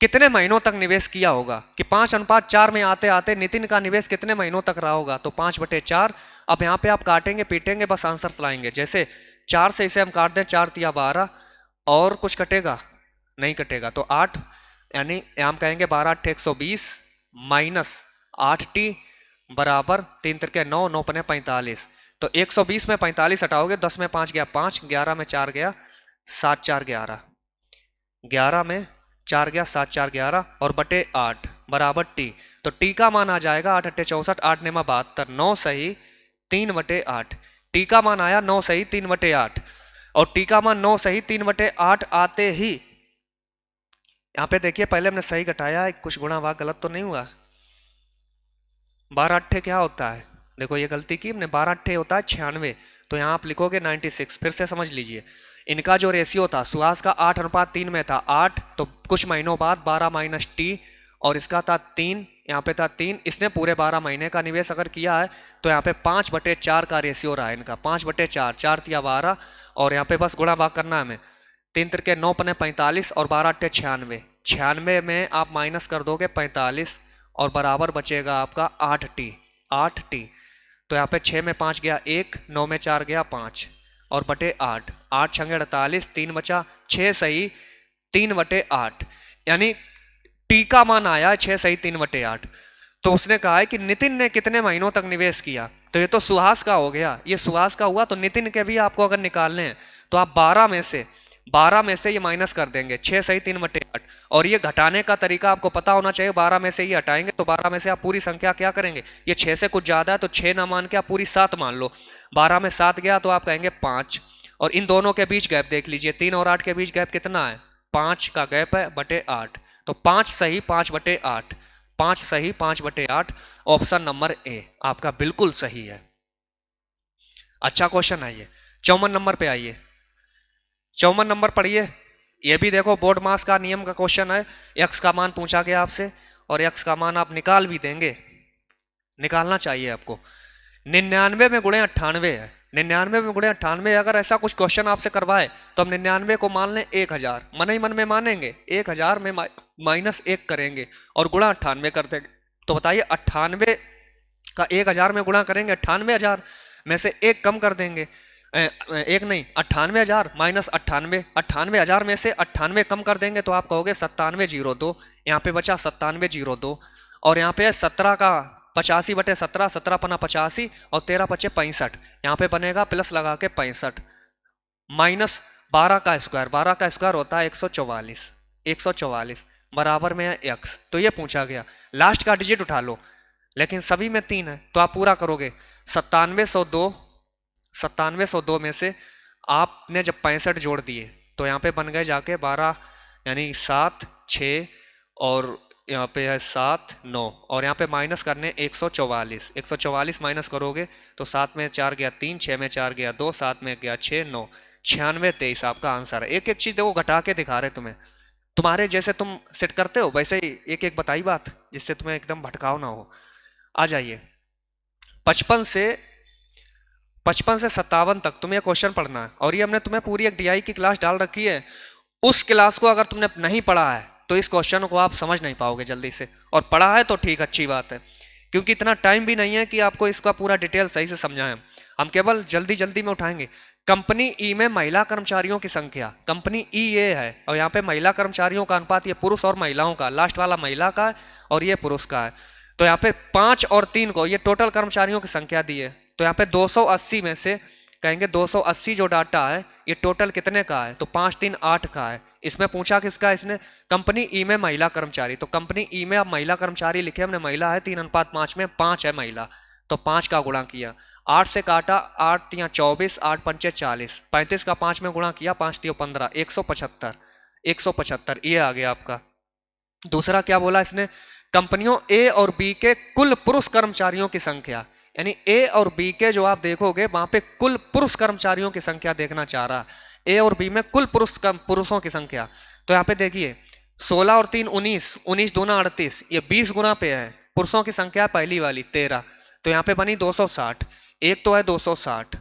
कितने महीनों तक निवेश किया होगा, कि 5:4 में आते आते नितिन का निवेश कितने महीनों तक रहा होगा, तो 5/4। अब यहाँ पे आप काटेंगे पीटेंगे, बस आंसर लाएंगे। जैसे 4 से इसे हम काट दें, 4 तिया 12, और कुछ कटेगा नहीं कटेगा, तो 8, यानी हम कहेंगे 12 120 माइनस 8t बराबर 3 त्रिके 9, 9 पने 45, तो 120 में 45 हटाओगे, 10 में 5 गया 5, 11 में 4 गया 7 4 11, 11 में 4 गया 7 4 11 और बटे 8 बराबर टी, तो टी का मान आ जाएगा 8 8 64, 8 ने 72, 9 सही 3/8। टी का मान आया 9 सही 3/8, और टी का मान 9 सही 3/8 आते ही यहाँ पे देखिए पहले हमने सही घटाया है, कुछ गुणा भाग गलत तो नहीं हुआ। 12 अट्ठे क्या होता है, देखो ये गलती की हमने, 12 अट्ठे होता है 96, तो यहाँ आप लिखोगे 96। फिर से समझ लीजिए, इनका जो रेशियो था सुहास का 8:3 में था 8, तो कुछ महीनों बाद 12 माइनस टी, और इसका था 3, यहाँ पे था 3, इसने पूरे 12 महीने का निवेश अगर किया है तो यहाँ पे 5/4 का रेशियो रहा है इनका, 5/4, 4 तिया 12, और यहाँ पे बस गुणा भाग करना है हमें। 3 त्रिके 9 पने 45 और 12 अट्ठे 96, 96 में आप माइनस कर दोगे 45 और बराबर बचेगा आपका 8t, 8t। तो यहाँ पे 6 में 5 गया 1, 9 में 4 गया 5 और बटे 8, 8 छंगे 48, 3 बचा 6 सही 3/8, यानी टी का मान आया 6 सही 3/8। तो उसने कहा है कि नितिन ने कितने महीनों तक निवेश किया, तो ये तो सुहास का हो गया, ये सुहास का हुआ, तो नितिन के भी आपको अगर निकालने हैं तो आप 12 में से ये माइनस कर देंगे, 6 सही 3/8। और ये घटाने का तरीका आपको पता होना चाहिए, 12 में से ये हटाएंगे तो 12 में से आप पूरी संख्या क्या करेंगे, ये 6 से कुछ ज्यादा है तो 6 ना मान के आप पूरी 7 मान लो, 12 में 7 गया तो आप कहेंगे 5, और इन दोनों के बीच गैप देख लीजिए, 3 और 8 के बीच गैप कितना है, 5 का गैप है बटे 8, तो 5 सही 5/8, 5 सही 5/8, ऑप्शन नंबर ए आपका बिल्कुल सही है। अच्छा क्वेश्चन आइए 54 नंबर पे आइए, 54 नंबर पढ़िए। ये भी देखो बोर्ड मास का नियम का क्वेश्चन है, एक्स का मान पूछा गया आपसे और एक्स का मान आप निकाल भी देंगे, निकालना चाहिए आपको। 99 में गुणे 98 है, 99 में गुणे 98, अगर ऐसा कुछ क्वेश्चन आपसे करवाए तो हम 99 को मान लें 1000, मन ही मन में मानेंगे, 1000 में -1 करेंगे और गुणा 98 कर देंगे। तो बताइए 98 का 1000 में गुणा करेंगे, 98,000 में से 1 कम कर देंगे, एक नहीं 98,000 माइनस 98, 98,000 में से 98 कम कर देंगे तो आप कहोगे 9702, यहाँ पे बचा 9702, और यहाँ पे 17 का 85/17, 17 पना 85 और 13 पचे 65, यहाँ पे बनेगा प्लस लगा के 65, माइनस 12 का स्क्वायर, 12 का स्क्वायर होता है 144, 144 बराबर में है x। तो ये पूछा गया, लास्ट का डिजिट उठा लो, लेकिन सभी में 3 है तो आप पूरा करोगे, 9702 में से आपने जब 65 जोड़ दिए तो यहाँ पे बन गए जाके 12, यानी 7 6 और यहाँ पे है 7 9, और यहाँ पे माइनस करने 144, 144 माइनस करोगे तो 7 में 4 गया 3, 6 में 4 गया 2, 7 में गया 6 9, 96 23 आपका आंसर है। एक एक चीज देखो घटा के दिखा रहे तुम्हें, तुम्हारे जैसे तुम सेट करते हो वैसे ही एक एक बताई बात, जिससे तुम्हें एकदम भटकाव ना हो। आ जाइए 55 से 57 तक तुम्हें क्वेश्चन पढ़ना है, और ये हमने तुम्हें पूरी एक डीआई की क्लास डाल रखी है, उस क्लास को अगर तुमने नहीं पढ़ा है तो इस क्वेश्चन को आप समझ नहीं पाओगे जल्दी से, और पढ़ा है तो ठीक अच्छी बात है, क्योंकि इतना टाइम भी नहीं है कि आपको इसका पूरा डिटेल सही से समझाएं, हम केवल जल्दी जल्दी में उठाएंगे। कंपनी ई में महिला कर्मचारियों की संख्या, कंपनी ई ये है और यहाँ पे महिला कर्मचारियों का अनुपात ये पुरुष और महिलाओं का, लास्ट वाला महिला का है और ये पुरुष का है, तो यहाँ पे 5 और 3 को ये टोटल कर्मचारियों की संख्या दी है, तो यहाँ पे 280 में से कहेंगे 280 जो डाटा है ये टोटल कितने का है, तो 5 3 8 का है। इसमें पूछा किसका है, इसने कंपनी ई में महिला कर्मचारी, तो कंपनी ई में अब महिला कर्मचारी लिखे हमने, महिला है 3:5 में 5 है महिला, तो 5 का गुणा किया, 8 से काटा 8 तिया 24, 8 पंचे 40, 35 का 5 में गुणा किया 5 तिया 15, 175, 175 ये आ गया आपका। दूसरा क्या बोला इसने, कंपनियों ए और बी के कुल पुरुष कर्मचारियों की संख्या, यानी ए और बी के जो आप देखोगे वहां पे कुल पुरुष कर्मचारियों की संख्या देखना चाह रहा है, ए और बी में कुल पुरुषों की संख्या। तो यहाँ पे देखिए 16 और 3 19, 19 दूना 38, ये 20 गुना पे है, पुरुषों की संख्या पहली वाली 13, तो यहाँ पे बनी 260, एक तो है 260,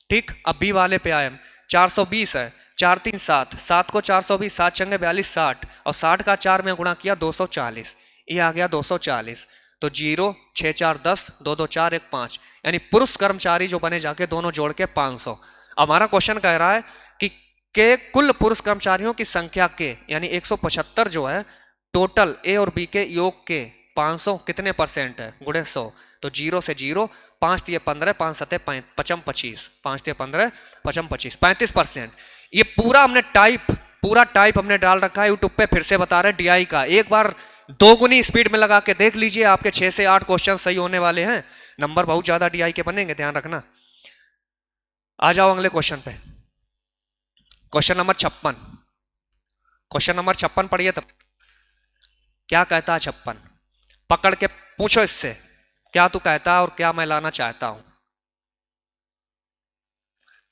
ठीक। अब बी वाले पे आए 420 है, 4 3 7, 7 को 420, 7 चंगे 42 60, और 60 का 4 में गुणा किया 240, ये आ गया 240, तो 0 6 4 10, 2 2 4 1 5, यानी पुरुष कर्मचारी जो बने जाके दोनों जोड़ के 500। हमारा क्वेश्चन कह रहा है कि के कुल पुरुष कर्मचारियों की संख्या के, यानी 175 जो है टोटल ए और बी के योग के 500 कितने परसेंट है, गुणे 100, तो 0 से 0, 5 तिये 15, 5 सते 55 25, 5 तिये 15 55 25, 35%। ये पूरा हमने टाइप हमने डाल रखा है यूट्यूब पे, फिर से बता रहे डीआई का, एक बार 2 गुनी स्पीड में लगा के देख लीजिए, आपके 6 से 8 क्वेश्चन सही होने वाले हैं, नंबर बहुत ज्यादा डीआई के बनेंगे, ध्यान रखना। आ जाओ अगले क्वेश्चन पे। Question number 56। क्वेश्चन नंबर 56 पढ़िए तब। क्या कहता है 56? पकड़ के पूछो इससे, क्या तू कहता है और क्या मैं लाना चाहता हूं।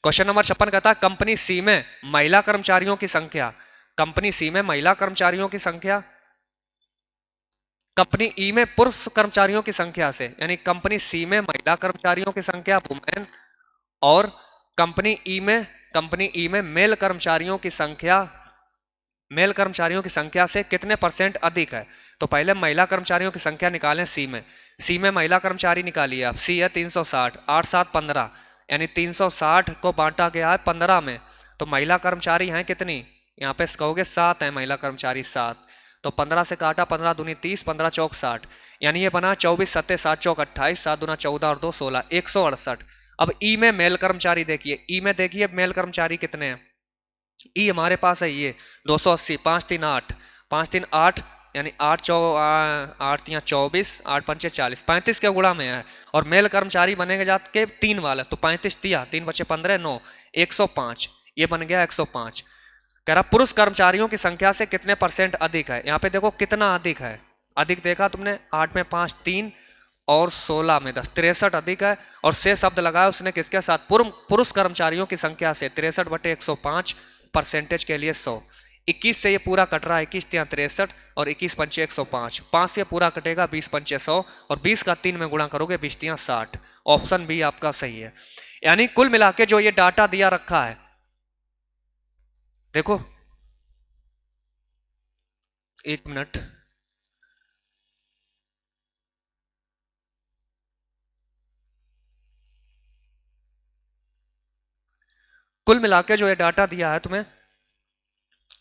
क्वेश्चन नंबर 56 कहता है कंपनी सी में महिला कर्मचारियों की संख्या, कंपनी सी में महिला कर्मचारियों की संख्या कंपनी ई में पुरुष कर्मचारियों की संख्या से, यानी कंपनी सी में महिला कर्मचारियों की संख्या वुमेन, और कंपनी ई में मेल कर्मचारियों की संख्या से कितने परसेंट अधिक है। तो पहले महिला कर्मचारियों की संख्या निकालें सी में महिला कर्मचारी निकालिए आप। सी है 360, 8 7 15, यानी 360 को बांटा गया है 15 में। तो महिला कर्मचारी हैं कितनी, यहाँ पे कहोगे 7 है महिला कर्मचारी, 7। तो 15 से काटा, 15 दूनी 30, 15 चौक 60, यानी ये बना 24 सत्ते 7 चौक 28, 7 दूना 14 और 2 16, 168। अब ई में मेल कर्मचारी देखिए, ई में देखिए मेल कर्मचारी कितने हैं। ई हमारे पास है ये 280, 5 3 8, 5 3 8, यानी 8 या 24, 8 पंचे 40, 35 के गुणा में है। और मेल कर्मचारी बनेगा जात के 3 वाला, तो 35 दिया, 3 बचे 15, 9, 105, ये बन गया 105। कह रहा पुरुष कर्मचारियों की संख्या से कितने परसेंट अधिक है। यहाँ पे देखो कितना अधिक है, अधिक देखा तुमने, 8 में 5 3 और 16 में 10, 63 अधिक है। और से शब्द लगाया उसने किसके साथ, पुरुष कर्मचारियों की संख्या से। 63/105 परसेंटेज के लिए 100। 21 से ये पूरा कट रहा है, 21 3 63 और 21 पंचे 105, 5 से पूरा कटेगा 20 पंचे 100 और 20 का 3 में गुणा करोगे 20 3 60। ऑप्शन बी आपका सही है। यानी कुल मिला के जो ये डाटा दिया रखा है, देखो 1 मिनट, कुल मिला के जो ये डाटा दिया है तुम्हें,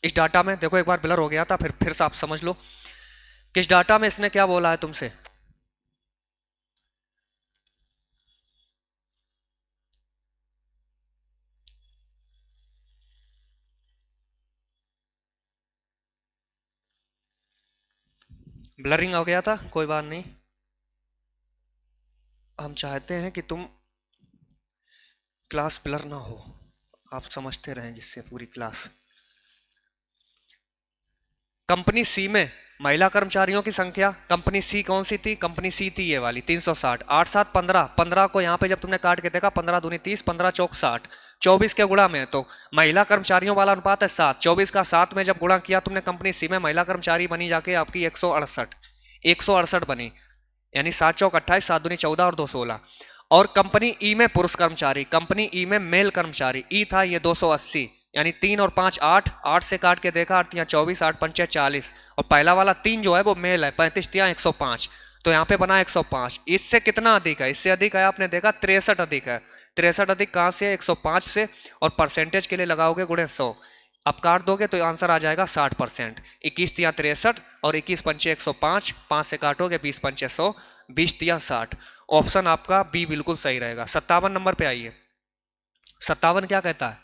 इस डाटा में देखो एक बार ब्लर हो गया था, फिर से आप समझ लो कि इस डाटा में इसने क्या बोला है तुमसे। ब्लरिंग हो गया था, कोई बात नहीं, हम चाहते हैं कि तुम क्लास ब्लर ना हो, आप समझते रहें जिससे पूरी क्लास। कंपनी सी में महिला कर्मचारियों की संख्या, कंपनी सी कौन सी थी, कंपनी सी थी ये वाली 360, 8 7 15, 15 को यहाँ पे जब तुमने काट के देखा 15 दूनी 30, 15 चौक 60, 24 के गुणा में, तो महिला कर्मचारियों वाला अनुपात है 7, 24 का 7 में जब गुणा किया तुमने कंपनी सी में महिला कर्मचारी बनी जाके आपकी 168 बनी, यानी 7 चौक 28, 7 दूनी 14 और 2 16। और कंपनी ई में पुरुष कर्मचारी, कंपनी ई में मेल कर्मचारी, ई था ये 280, यानी 3 और 5 8, 8 से काट के देखा 8 24, 8 पंचे 40, और पहला वाला 3 जो है वो मेल है, 35 या 105, तो यहाँ पे बना 105। इससे कितना अधिक है, इससे अधिक है आपने देखा 63 अधिक है। 63 अधिक कहाँ से, 105 से, और परसेंटेज के लिए लगाओगे गुणे 100, अब काट दोगे तो आंसर आ जाएगा 60%। 21 तिया 63 और 21 पंचे 105, 5 से काटोगे 20 पंचे 100, 20 तिया 60। ऑप्शन आपका बी बिल्कुल सही रहेगा। 57 नंबर पे आइए। 57 क्या कहता है,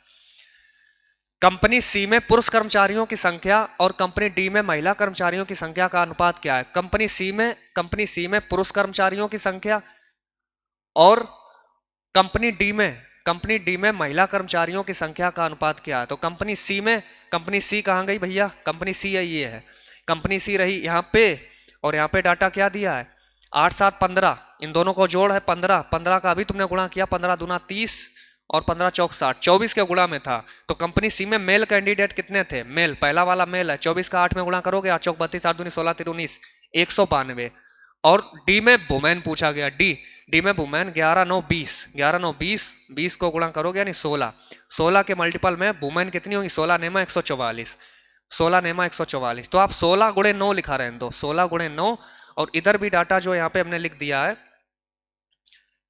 कंपनी सी में पुरुष कर्मचारियों की संख्या और कंपनी डी में महिला कर्मचारियों की संख्या का अनुपात क्या है। कंपनी सी में पुरुष कर्मचारियों की संख्या और कंपनी डी में महिला कर्मचारियों की संख्या का अनुपात क्या है। तो कंपनी सी कहाँ गई भैया, कंपनी सी है, ये है कंपनी सी रही यहाँ पे, और यहाँ पे डाटा क्या दिया है 8 7 15, इन दोनों को जोड़ है 15, 15 का अभी तुमने गुणा किया, 15 दूना 30 और 15 चौक 60, 24 के गुणा में था। तो कंपनी सी में मेल कैंडिडेट कितने थे, मेल पहला वाला मेल है, 24 का 8 में गुणा करोगे 8 चौक 32, 8 दूनी 16 3 19, 192। और डी में वुमेन पूछा गया, डी में वुमेन 11 9 20, 11 9 20, 20 को गुणा करोगे यानी 16, 16 के मल्टीपल में वुमेन कितनी होगी, 16 नेमा 144, 16 नेमा 144। तो आप 16 गुणे 9 लिखा रहे हैं, दो 16 गुणे 9। और इधर भी डाटा जो यहाँ पे हमने लिख दिया है,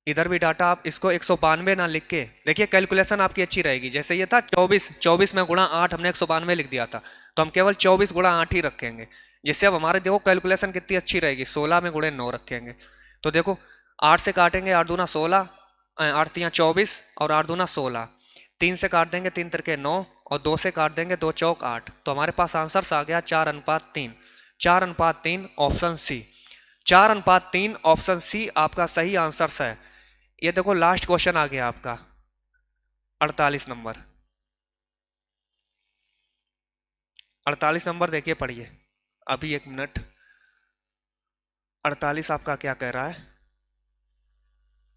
इधर भी डाटा आप इसको 192 ना लिख के देखिए, कैलकुलेशन आपकी अच्छी रहेगी। जैसे ये था 24 में गुणा 8 हमने 192 लिख दिया था, तो हम केवल 24 गुणा 8 ही रखेंगे, जिससे अब हमारे देखो कैलकुलेशन कितनी अच्छी रहेगी, 16 में गुणे 9 रखेंगे। तो देखो 8 से काटेंगे 8 दूना 16, 8 तिया 24 और 8 दूना 16, 3 से काट देंगे 3 तिरके 9 और 2 से काट देंगे 2 चौक 8, तो हमारे पास आंसर आ गया 4:3, 4:3 ऑप्शन सी, 4:3 ऑप्शन सी आपका सही आंसर है। ये देखो लास्ट क्वेश्चन आ गया आपका, 48 नंबर, 48 नंबर देखिए, पढ़िए अभी, एक मिनट। 48 आपका क्या कह रहा है,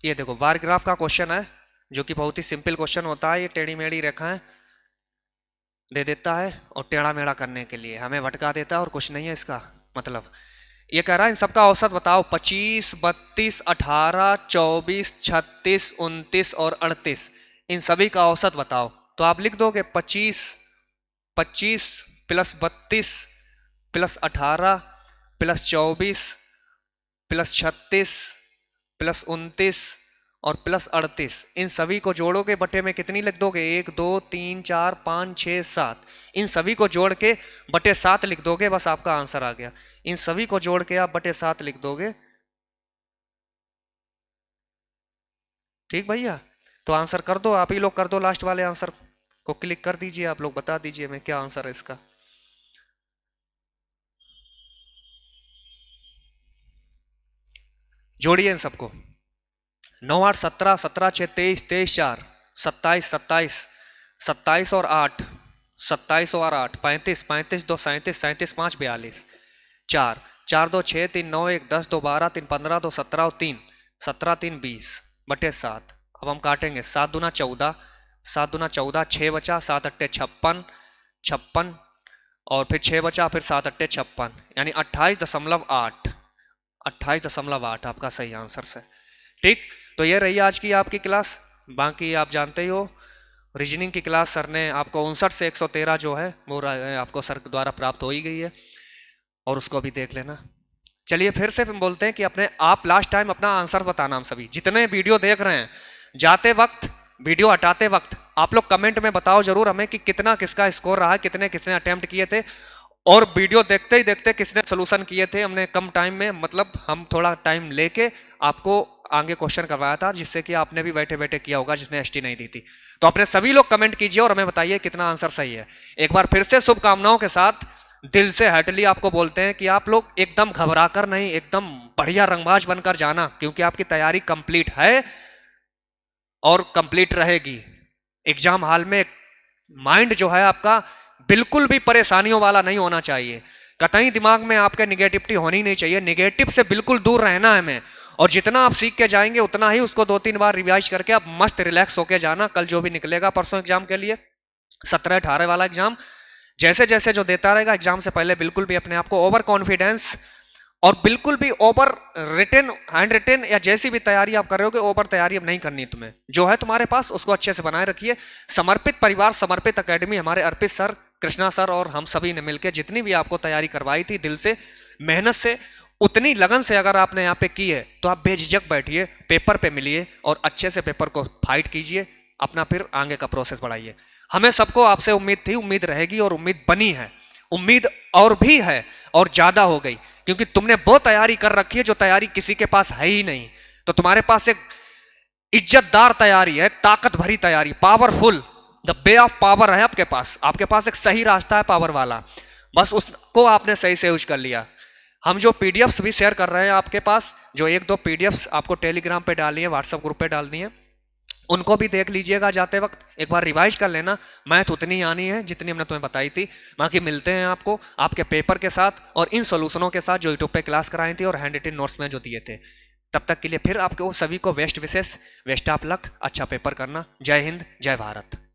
ये देखो बार ग्राफ का क्वेश्चन है, जो कि बहुत ही सिंपल क्वेश्चन होता है। ये टेढ़ी मेढ़ी रेखाएं दे देता है और टेढ़ा मेढ़ा करने के लिए हमें भटका देता है, और कुछ नहीं है इसका मतलब। ये कह रहा है इन सबका औसत बताओ, 25, 32, 18, 24, 36, 29 और 38, इन सभी का औसत बताओ। तो आप लिख दोगे 25 plus 32 plus 18 plus 24 plus 36 plus 29 और प्लस 38, इन सभी को जोड़ोगे बटे में कितनी लिख दोगे, 1 2 3 4 5 6 7, इन सभी को जोड़ के बटे 7 लिख दोगे, बस आपका आंसर आ गया। इन सभी को जोड़ के आप बटे 7 लिख दोगे, ठीक भैया। तो आंसर कर दो, आप ही लोग कर दो, लास्ट वाले आंसर को क्लिक कर दीजिए, आप लोग बता दीजिए मैं क्या आंसर है इसका। जोड़िए इन सबको, 9 8 17, 17 6 23, 23 4 27, 27, 27 और 8, 27 और 8 35, 35 2 37, 37 5 42, 4 4 2 6 3 9 1 10 2 12 3 15 2 17 और 3 17 3 20 बटे 7। अब हम काटेंगे, 7 दूना 14, 7 दूना 14, 6 बचा, 7 अट्टे 56, 56 और फिर 6 बचा, फिर 7 अट्टे 56, यानी 28.8, 28.8 आपका सही आंसर से। ठीक, तो ये रही आज की आपकी क्लास। बाकी आप जानते ही हो, रीजनिंग की क्लास सर ने आपको 59 से 113 जो है वो आपको सर द्वारा प्राप्त हो ही गई है, और उसको भी देख लेना। चलिए फिर से हम बोलते हैं कि अपने आप लास्ट टाइम अपना आंसर बताना। हम सभी जितने वीडियो देख रहे हैं, जाते वक्त, वीडियो हटाते वक्त आप लोग कमेंट में बताओ जरूर हमें कि कितना किसका स्कोर रहा, कितने किसने अटेम्प्ट किए थे, और वीडियो देखते ही देखते किसने सोल्यूशन किए थे। हमने कम टाइम में, मतलब हम थोड़ा टाइम लेके आपको आगे क्वेश्चन करवाया था, जिससे कि आपने भी बैठे बैठे किया होगा जिसने एसटी नहीं दी थी। तो अपने सभी लोग कमेंट कीजिए और हमें बताइए कितना आंसर सही है। एक बार फिर से शुभकामनाओं के साथ दिल से हार्टली आपको बोलते हैं कि आप लोग एकदम घबराकर नहीं, एकदम बढ़िया रंगबाज बनकर जाना, क्योंकि आपकी तैयारी कंप्लीट है और कंप्लीट रहेगी। एग्जाम हॉल में माइंड जो है आपका बिल्कुल भी परेशानियों वाला नहीं होना चाहिए, कतई दिमाग में आपके निगेटिविटी होनी नहीं चाहिए। निगेटिव से बिल्कुल दूर रहना है हमें, और जितना आप सीख के जाएंगे उतना ही उसको 2-3 बार रिवाइज करके आप मस्त रिलैक्स होके जाना। कल जो भी निकलेगा परसों एग्जाम के लिए 17-18 वाला एग्जाम, जैसे जैसे जो देता रहेगा एग्जाम से पहले, बिल्कुल भी अपने आप को ओवर कॉन्फिडेंस और बिल्कुल भी ओवर रिटन, हैंड रिटन या जैसी भी तैयारी आप कर रहे हो, ओवर तैयारी अब नहीं करनी तुम्हें। जो है तुम्हारे पास उसको अच्छे से बनाए रखिए। समर्पित परिवार, समर्पित एकेडमी, हमारे अर्पित सर, कृष्णा सर और हम सभी ने मिलकर जितनी भी आपको तैयारी करवाई थी, दिल से, मेहनत से, उतनी लगन से अगर आपने यहाँ पे की है तो आप बेझिझक बैठिए, पेपर पे मिलिए और अच्छे से पेपर को फाइट कीजिए, अपना फिर आगे का प्रोसेस बढ़ाइए। हमें सबको आपसे उम्मीद थी, उम्मीद रहेगी और उम्मीद बनी है, उम्मीद और भी है और ज्यादा हो गई, क्योंकि तुमने वो तैयारी कर रखी है जो तैयारी किसी के पास है ही नहीं। तो तुम्हारे पास एक इज्जतदार तैयारी है, ताकत भरी तैयारी, powerful, the way of power है आपके पास एक सही रास्ता है पावर वाला, बस उसको आपने सही से यूज कर लिया। हम जो पीडीएफ्स भी शेयर कर रहे हैं आपके पास, जो 1-2 पीडीएफ्स आपको टेलीग्राम पे डालनी है, व्हाट्सएप ग्रुप पे डालनी है, उनको भी देख लीजिएगा जाते वक्त, एक बार रिवाइज कर लेना। मैथ उतनी आनी है जितनी हमने तुम्हें बताई थी। बाकी मिलते हैं आपको आपके पेपर के साथ और इन सॉल्यूशनों के साथ जो यूट्यूब पे क्लास कराई थी और हैंड रिटन नोट्स में जो दिए थे। तब तक के लिए फिर आपको सभी को best wishes, best of luck, अच्छा पेपर करना। जय हिंद, जय भारत।